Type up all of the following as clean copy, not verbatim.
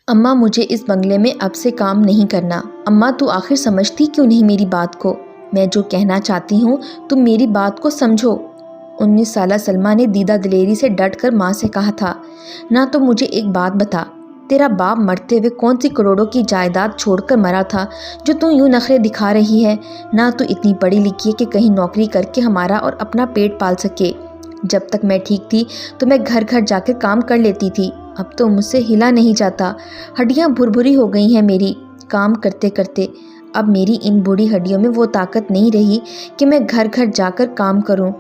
اماں مجھے اس بنگلے میں اب سے کام نہیں کرنا۔ اماں تو آخر سمجھتی کیوں نہیں میری بات کو؟ میں جو کہنا چاہتی ہوں تم میری بات کو سمجھو۔ 19 سالہ سلمیٰ نے دیدہ دلیری سے ڈٹ کر ماں سے کہا تھا، نہ تو مجھے ایک بات بتا، تیرا باپ مرتے ہوئے کون سی کروڑوں کی جائیداد چھوڑ کر مرا تھا جو تم یوں نخرے دکھا رہی ہے؟ نہ تو اتنی پڑھی لکھی ہے کہ کہیں نوکری کر کے ہمارا اور اپنا پیٹ پال سکے۔ جب تک میں ٹھیک تھی تو میں گھر گھر جا کر کام کر لیتی تھی، اب تو مجھ سے ہلا نہیں جاتا، ہڈیاں بھربھری ہو گئی ہیں میری کام کرتے کرتے۔ اب میری ان بوڑھی ہڈیوں میں وہ طاقت نہیں رہی کہ میں گھر گھر جا کر کام کروں۔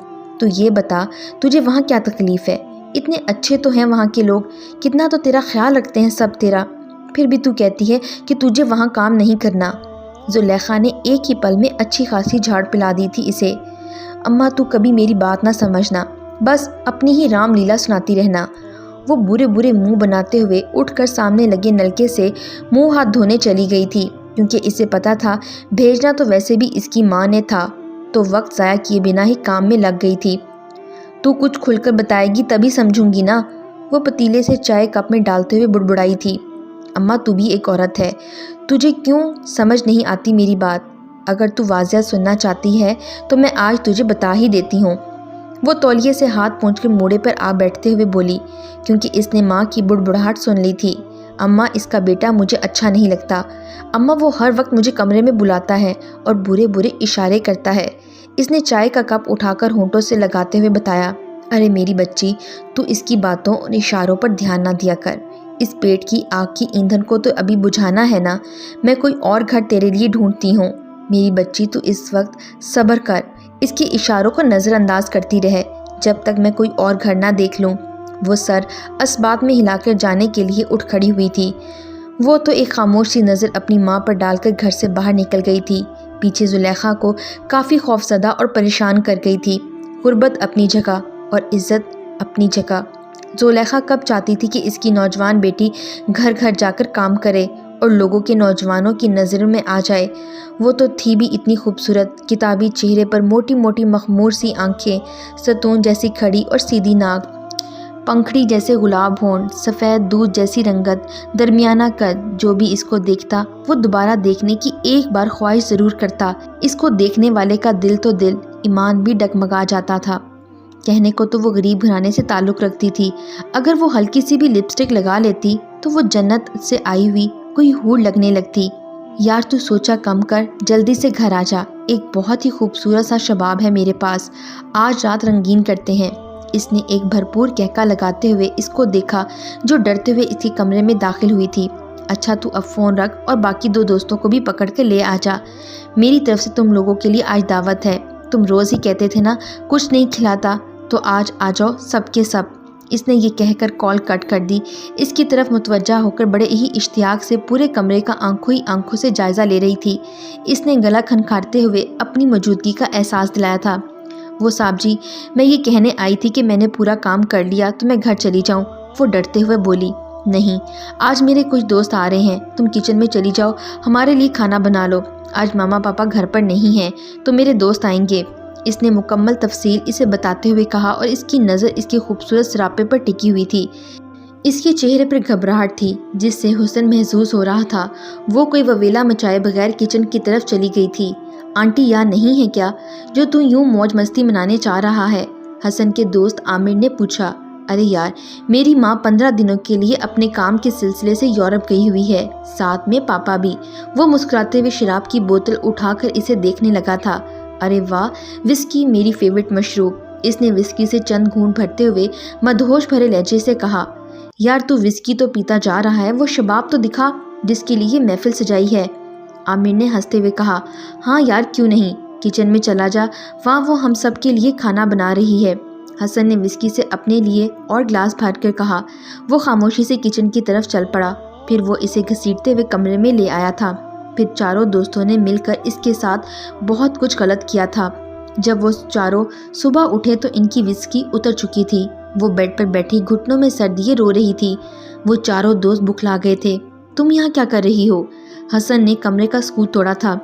تو یہ بتا تجھے وہاں کیا تکلیف ہے؟ اتنے اچھے تو ہیں وہاں کے لوگ، کتنا تو تیرا خیال رکھتے ہیں سب تیرا، پھر بھی تو کہتی ہے کہ تجھے وہاں کام نہیں کرنا۔ زلیخا نے ایک ہی پل میں اچھی خاصی جھاڑ پلا دی تھی اسے۔ اماں تو کبھی میری بات نہ سمجھنا، بس اپنی ہی رام لیلا سناتی رہنا۔ وہ برے برے منہ بناتے ہوئے اٹھ کر سامنے لگے نلکے سے منہ ہاتھ دھونے چلی گئی تھی، کیونکہ اسے پتا تھا بھیجنا تو ویسے بھی اس کی ماں نے تھا، تو وقت ضائع کیے بنا ہی کام میں لگ گئی تھی۔ تو کچھ کھل کر بتائے گی تبھی سمجھوں گی نا، وہ پتیلے سے چائے کپ میں ڈالتے ہوئے بڑبڑائی تھی۔ اماں تو بھی ایک عورت ہے، تجھے کیوں سمجھ نہیں آتی میری بات؟ اگر تو واضح سننا چاہتی ہے تو میں آج تجھے بتا ہی دیتی ہوں۔ وہ تولیے سے ہاتھ پونچھ کر موڑے پر آ بیٹھتے ہوئے بولی، کیونکہ اس نے ماں کی بڑبڑاہٹ سن لی تھی۔ اماں اس کا بیٹا مجھے اچھا نہیں لگتا۔ اماں وہ ہر وقت مجھے کمرے میں بلاتا ہے اور برے برے اشارے کرتا ہے۔ اس نے چائے کا کپ اٹھا کر ہونٹوں سے لگاتے ہوئے بتایا، ارے میری بچی، تو اس کی باتوں اور اشاروں پر دھیان نہ دیا کر۔ اس پیٹ کی آگ کی ایندھن کو تو ابھی بجھانا ہے نا، میں کوئی اور گھر تیرے لیے ڈھونڈتی ہوں۔ میری بچی تو اس وقت صبر کر، اس کے اشاروں کو نظر انداز کرتی رہے جب تک میں کوئی اور گھر نہ دیکھ لوں۔ وہ سر اسبات میں ہلا کر جانے کے لیے اٹھ کھڑی ہوئی تھی۔ وہ تو ایک خاموش سی نظر اپنی ماں پر ڈال کر گھر سے باہر نکل گئی تھی۔ پیچھے زلیخا کو کافی خوفزدہ اور پریشان کر گئی تھی۔ غربت اپنی جگہ اور عزت اپنی جگہ۔ زلیخا کب چاہتی تھی کہ اس کی نوجوان بیٹی گھر گھر جا کر کام کرے اور لوگوں کے نوجوانوں کی نظروں میں آ جائے۔ وہ تو تھی بھی اتنی خوبصورت، کتابی چہرے پر موٹی موٹی مخمور سی آنکھیں، ستون جیسی کھڑی اور سیدھی ناک، پنکھڑی جیسے گلاب ہونٹ، سفید دودھ جیسی رنگت، درمیانہ قد۔ جو بھی اس کو دیکھتا وہ دوبارہ دیکھنے کی ایک بار خواہش ضرور کرتا۔ اس کو دیکھنے والے کا دل تو دل، ایمان بھی ڈگمگا جاتا تھا۔ کہنے کو تو وہ غریب گھرانے سے تعلق رکھتی تھی، اگر وہ ہلکی سی بھی لپسٹک لگا لیتی تو وہ جنت سے آئی ہوئی کوئی حور لگنے لگتی۔ یار تو سوچا کم کر، جلدی سے گھر آ جا، ایک بہت ہی خوبصورت سا شباب ہے میرے پاس، آج رات رنگین کرتے ہیں۔ اس نے ایک بھرپور کہکا لگاتے ہوئے اس کو دیکھا جو ڈرتے ہوئے اس کے کمرے میں داخل ہوئی تھی۔ اچھا تو اب فون رکھ اور باقی 2 دوستوں کو بھی پکڑ کے لے آ جا، میری طرف سے تم لوگوں کے لیے آج دعوت ہے۔ تم روز ہی کہتے تھے نا کچھ نہیں کھلاتا، تو آج آ جاؤ سب کے سب۔ اس نے یہ کہہ کر کال کٹ کر دی۔ اس کی طرف متوجہ ہو کر بڑے ہی اشتیاق سے پورے کمرے کا آنکھوں ہی آنکھوں سے جائزہ لے رہی تھی۔ اس نے گلا کھنکھاتے ہوئے اپنی موجودگی کا احساس دلایا تھا۔ وہ صاحب جی، میں یہ کہنے آئی تھی کہ میں نے پورا کام کر لیا تو میں گھر چلی جاؤں۔ وہ ڈرتے ہوئے بولی، نہیں، آج میرے کچھ دوست آ رہے ہیں، تم کچن میں چلی جاؤ، ہمارے لیے کھانا بنا لو، آج ماما پاپا گھر پر نہیں ہیں تو میرے دوست آئیں گے۔ اس نے مکمل تفصیل اسے بتاتے ہوئے کہا اور اس کی نظر اس کے خوبصورت سراپے پر ٹکی ہوئی تھی۔ اس کے چہرے پر گھبراہٹ تھی جس سے حسن محسوس ہو رہا تھا۔ وہ کوئی وویلا مچائے بغیر کچن کی طرف چلی گئی تھی۔ آنٹی یہاں نہیں ہے کیا جو تو یوں موج مستی منانے چاہ رہا ہے؟ حسن کے دوست عامر نے پوچھا۔ ارے یار، میری ماں 15 دنوں کے لیے اپنے کام کے سلسلے سے یورپ گئی ہوئی ہے، ساتھ میں پاپا بھی۔ وہ مسکراتے ہوئے شراب کی بوتل اٹھا کر اسے دیکھنے لگا تھا۔ ارے واہ، وسکی میری فیورٹ مشروب۔ اس نے وسکی سے چند گھونٹ بھرتے ہوئے مدہوش بھرے لہجے سے کہا۔ یار تو وسکی تو پیتا جا رہا ہے، وہ شباب تو دکھا جس کے لیے محفل سجائی ہے۔ عامر نے ہنستے ہوئے کہا، ہاں یار کیوں نہیں، کچن میں چلا جا، وہاں وہ ہم سب کے لیے کھانا بنا رہی ہے۔ حسن نے وسکی سے اپنے لیے اور گلاس بھر کر کہا۔ وہ خاموشی سے کچن کی طرف چل پڑا، پھر وہ اسے گھسیٹتے ہوئے کمرے میں لے آیا تھا۔ پھر چاروں دوستوں نے مل کر اس کے ساتھ بہت کچھ غلط کیا تھا۔ جب وہ چاروں صبح اٹھے تو ان کی وسکی اتر چکی تھی۔ وہ بیڈ پر بیٹھی گھٹنوں میں سر دیے رو رہی تھی۔ وہ چاروں دوست بکھلا گئے تھے۔ تم یہاں کیا کر رہی ہو؟ حسن نے کمرے کا سکوت توڑا تھا۔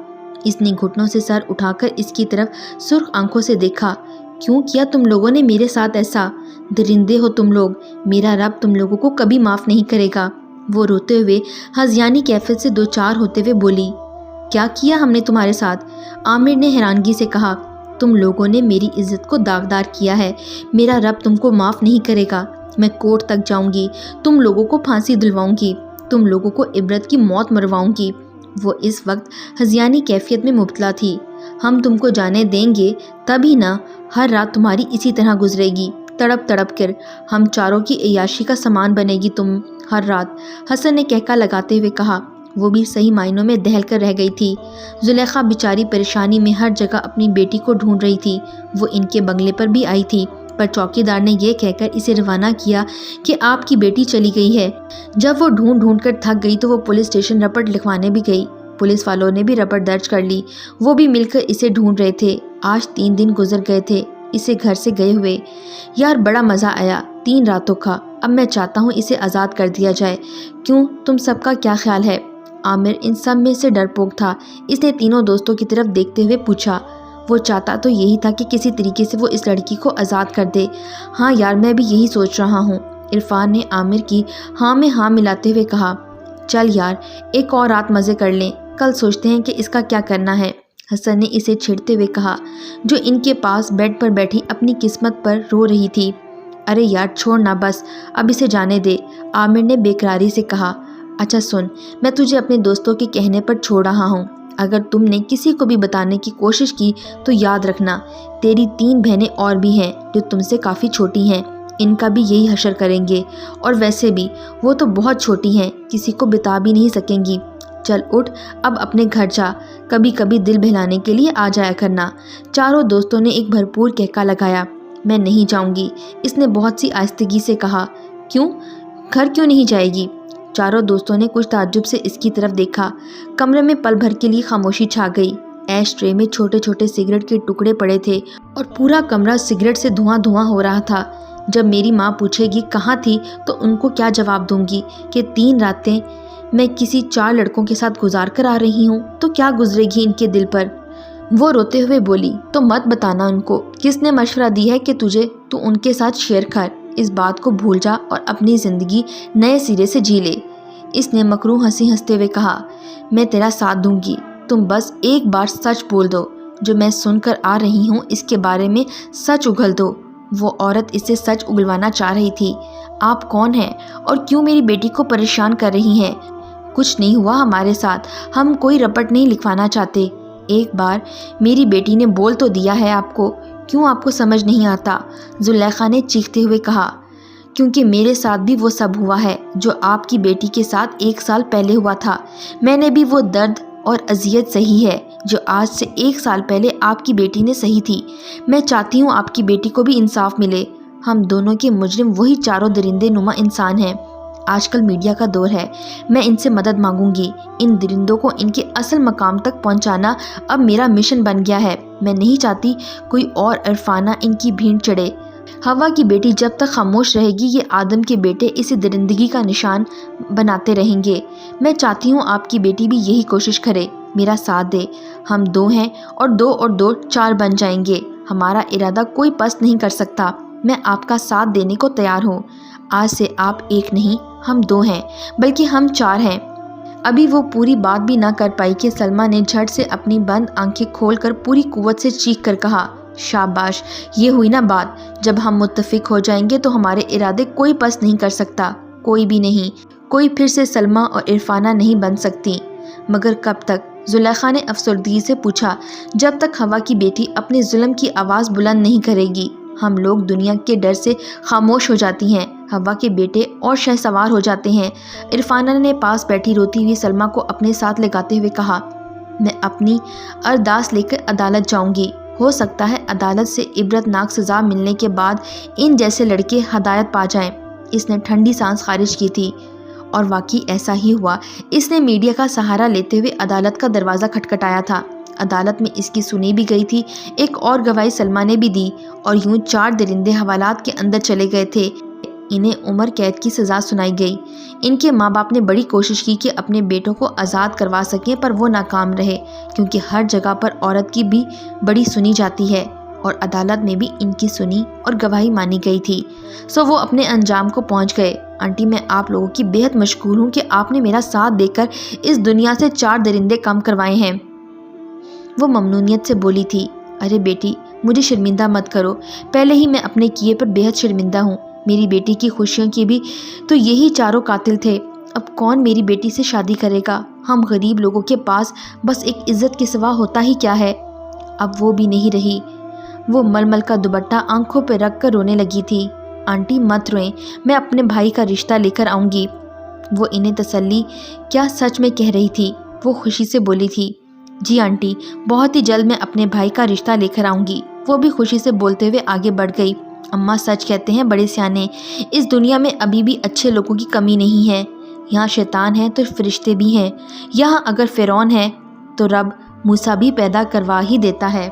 اس نے گھٹنوں سے سر اٹھا کر اس کی طرف سرخ آنکھوں سے دیکھا۔ کیوں کیا تم لوگوں نے میرے ساتھ ایسا؟ درندے ہو تم لوگ، میرا رب تم لوگوں کو کبھی معاف نہیں کرے گا۔ وہ روتے ہوئے ہذیانی کیفیت سے دو چار ہوتے ہوئے بولی، کیا کیا ہم نے تمہارے ساتھ؟ عامر نے حیرانگی سے کہا، تم لوگوں نے میری عزت کو داغدار کیا ہے، میرا رب تم کو معاف نہیں کرے گا، میں کورٹ تک جاؤں گی، تم لوگوں کو پھانسی دلواؤں گی، تم لوگوں کو عبرت کی موت مرواؤں گی۔ وہ اس وقت ہذیانی کیفیت میں مبتلا تھی۔ ہم تم کو جانے دیں گے تبھی نہ، ہر رات تمہاری اسی طرح گزرے گی، تڑپ تڑپ کر، ہم چاروں کی عیاشی کا سامان بنے گی تم ہر رات، حسن نے کہکا لگاتے ہوئے کہا۔ وہ بھی صحیح معنوں میں دہل کر رہ گئی تھی۔ زلیخا بیچاری پریشانی میں ہر جگہ اپنی بیٹی کو ڈھونڈ رہی تھی۔ وہ ان کے بنگلے پر بھی آئی تھی، پر چوکیدار نے یہ کہہ کر اسے روانہ کیا کہ آپ کی بیٹی چلی گئی ہے۔ جب وہ ڈھونڈ ڈھونڈ کر تھک گئی تو وہ پولیس اسٹیشن رپورٹ لکھوانے بھی گئی۔ پولیس والوں نے بھی رپورٹ درج کر لی۔ وہ بھی مل کر اسے ڈھونڈ رہے تھے۔ آج 3 دن گزر گئے تھے اسے گھر سے گئے ہوئے۔ یار بڑا مزہ آیا 3 راتوں کا، اب میں چاہتا ہوں اسے آزاد کر دیا جائے۔ کیوں، تم سب کا کیا خیال ہے؟ عامر ان سب میں سے ڈرپوک تھا۔ اس نے تینوں دوستوں کی طرف دیکھتے ہوئے پوچھا۔ وہ چاہتا تو یہی تھا کہ کسی طریقے سے وہ اس لڑکی کو آزاد کر دے۔ ہاں یار، میں بھی یہی سوچ رہا ہوں، عرفان نے عامر کی ہاں میں ہاں ملاتے ہوئے کہا۔ چل یار، ایک اور رات مزے کر لیں، کل سوچتے ہیں کہ اس کا کیا کرنا ہے، حسن نے اسے چھیڑتے ہوئے کہا، جو ان کے پاس بیڈ پر بیٹھی اپنی قسمت پر رو رہی تھی۔ ارے یار چھوڑ نہ، بس اب اسے جانے دے، عامر نے بےقراری سے کہا۔ اچھا سن، میں تجھے اپنے دوستوں کے کہنے پر چھوڑ رہا ہوں، اگر تم نے کسی کو بھی بتانے کی کوشش کی تو یاد رکھنا، تیری 3 بہنیں اور بھی ہیں جو تم سے کافی چھوٹی ہیں، ان کا بھی یہی حشر کریں گے، اور ویسے بھی وہ تو بہت چھوٹی ہیں، کسی کو بتا بھی نہیں سکیں گی۔ چل اٹھ، اب اپنے گھر جا، کبھی کبھی دل بہلانے کے لیے آ جایا کرنا۔ چاروں دوستوں نے ایک بھرپور کہکا لگایا۔ میں نہیں جاؤں گی، اس نے بہت سی آہستگی سے کہا۔ کیوں، گھر کیوں نہیں جائے گی؟ چاروں دوستوں نے کچھ تعجب سے اس کی طرف دیکھا۔ کمرے میں پل بھر کے لیے خاموشی چھا گئی۔ ایش ٹرے میں چھوٹے چھوٹے سگریٹ کے ٹکڑے پڑے تھے اور پورا کمرہ سگریٹ سے دھواں دھواں ہو رہا تھا۔ جب میری ماں پوچھے گی کہاں تھی تو ان کو کیا جواب دوں گی کہ 3 راتیں میں کسی 4 لڑکوں کے ساتھ گزار کر آ رہی ہوں، تو کیا گزرے گی ان کے دل پر؟ وہ روتے ہوئے بولی، تو مت بتانا ان کو، کس نے مشورہ دی ہے کہ تجھے، تو ان کے ساتھ شیر کھر، اس بات کو بھول جا اور اپنی زندگی نئے سرے سے جی لے۔ اس نے مکروہ ہنسی ہنستے ہوئے کہا، میں تیرا ساتھ دوں گی، تم بس ایک بار سچ بول دو، جو میں سن کر آ رہی ہوں اس کے بارے میں سچ اگل دو۔ وہ عورت اسے سچ اگلوانا چاہ رہی تھی۔ آپ کون ہیں اور کیوں میری بیٹی کو پریشان کر رہی ہیں؟ کچھ نہیں ہوا ہمارے ساتھ، ہم کوئی رپٹ نہیں لکھوانا چاہتے۔ ایک بار میری بیٹی نے بول تو دیا ہے آپ کو، کیوں آپ کو سمجھ نہیں آتا؟ زلیخا نے چیختے ہوئے کہا۔ کیونکہ میرے ساتھ بھی وہ سب ہوا ہے جو آپ کی بیٹی کے ساتھ 1 سال پہلے ہوا تھا۔ میں نے بھی وہ درد اور اذیت سہی ہے جو آج سے 1 سال پہلے آپ کی بیٹی نے سہی تھی۔ میں چاہتی ہوں آپ کی بیٹی کو بھی انصاف ملے۔ ہم دونوں کے مجرم وہی چاروں درندے نما انسان ہیں۔ آج کل میڈیا کا دور ہے، میں ان سے مدد مانگوں گی۔ ان درندوں کو ان کے اصل مقام تک پہنچانا اب میرا مشن بن گیا ہے۔ میں نہیں چاہتی کوئی اور عرفانہ ان کی بھیڑ چڑھے۔ ہوا کی بیٹی جب تک خاموش رہے گی، یہ آدم کے بیٹے اسے درندگی کا نشان بناتے رہیں گے۔ میں چاہتی ہوں آپ کی بیٹی بھی یہی کوشش کرے، میرا ساتھ دے۔ ہم 2 ہیں اور 2 اور 2 4 بن جائیں گے۔ ہمارا ارادہ کوئی پست نہیں کر سکتا۔ میں آپ کا ساتھ دینے کو تیار ہوں۔ آج سے آپ 1 نہیں، ہم 2 ہیں، بلکہ ہم 4 ہیں۔ ابھی وہ پوری بات بھی نہ کر پائی کہ سلمیٰ نے جھٹ سے اپنی بند آنکھیں کھول کر پوری قوت سے چیخ کر کہا، شاباش، یہ ہوئی نا بات۔ جب ہم متفق ہو جائیں گے تو ہمارے ارادے کوئی پست نہیں کر سکتا، کوئی بھی نہیں۔ کوئی پھر سے سلمیٰ اور عرفانہ نہیں بن سکتی۔ مگر کب تک؟ زلیخا نے افسردگی سے پوچھا۔ جب تک ہوا کی بیٹی اپنے ظلم کی آواز بلند نہیں کرے گی۔ ہم لوگ دنیا کے ڈر سے خاموش ہو جاتی ہیں، ہوا کے بیٹے اور شہسوار ہو جاتے ہیں۔ عرفانہ نے پاس بیٹھی روتی ہوئی سلمیٰ کو اپنے ساتھ لگاتے ہوئے کہا، میں اپنی ارداس لے کر عدالت جاؤں گی۔ ہو سکتا ہے عدالت سے عبرت ناک سزا ملنے کے بعد ان جیسے لڑکے ہدایت پا جائیں۔ اس نے ٹھنڈی سانس خارج کی تھی، اور واقعی ایسا ہی ہوا۔ اس نے میڈیا کا سہارا لیتے ہوئے عدالت کا دروازہ کھٹکھٹایا تھا۔ عدالت میں اس کی سنی بھی گئی تھی۔ ایک اور گواہی سلمیٰ نے بھی دی، اور یوں 4 درندے حوالات کے اندر چلے گئے تھے۔ انہیں عمر قید کی سزا سنائی گئی۔ ان کے ماں باپ نے بڑی کوشش کی کہ اپنے بیٹوں کو آزاد کروا سکیں، پر وہ ناکام رہے، کیونکہ ہر جگہ پر عورت کی بھی بڑی سنی جاتی ہے، اور عدالت میں بھی ان کی سنی اور گواہی مانی گئی تھی۔ سو وہ اپنے انجام کو پہنچ گئے۔ آنٹی میں آپ لوگوں کی بےحد مشکور ہوں کہ آپ نے میرا ساتھ دے کر اس دنیا سے 4 درندے کم کروائے ہیں۔ وہ ممنونیت سے بولی تھی۔ ارے بیٹی، مجھے شرمندہ مت کرو، پہلے ہی میں اپنے کیے پر بےحد شرمندہ ہوں۔ میری بیٹی کی خوشیوں کے بھی تو یہی چاروں قاتل تھے۔ اب کون میری بیٹی سے شادی کرے گا؟ ہم غریب لوگوں کے پاس بس ایک عزت کے سوا ہوتا ہی کیا ہے؟ اب وہ بھی نہیں رہی۔ وہ ململ کا دوپٹہ آنکھوں پہ رکھ کر رونے لگی تھی۔ آنٹی مت روئیں، میں اپنے بھائی کا رشتہ لے کر آؤں گی۔ وہ انہیں تسلی کیا سچ میں کہہ رہی تھی۔ وہ خوشی سے بولی تھی، جی آنٹی، بہت ہی جلد میں اپنے بھائی کا رشتہ لے کر آؤں گی۔ وہ بھی خوشی سے بولتے ہوئے آگے بڑھ گئی۔ اماں سچ کہتے ہیں بڑے سیانے، اس دنیا میں ابھی بھی اچھے لوگوں کی کمی نہیں ہے۔ یہاں شیطان ہے تو فرشتے بھی ہیں، یہاں اگر فرعون ہے تو رب موسیٰ بھی پیدا کروا ہی دیتا ہے۔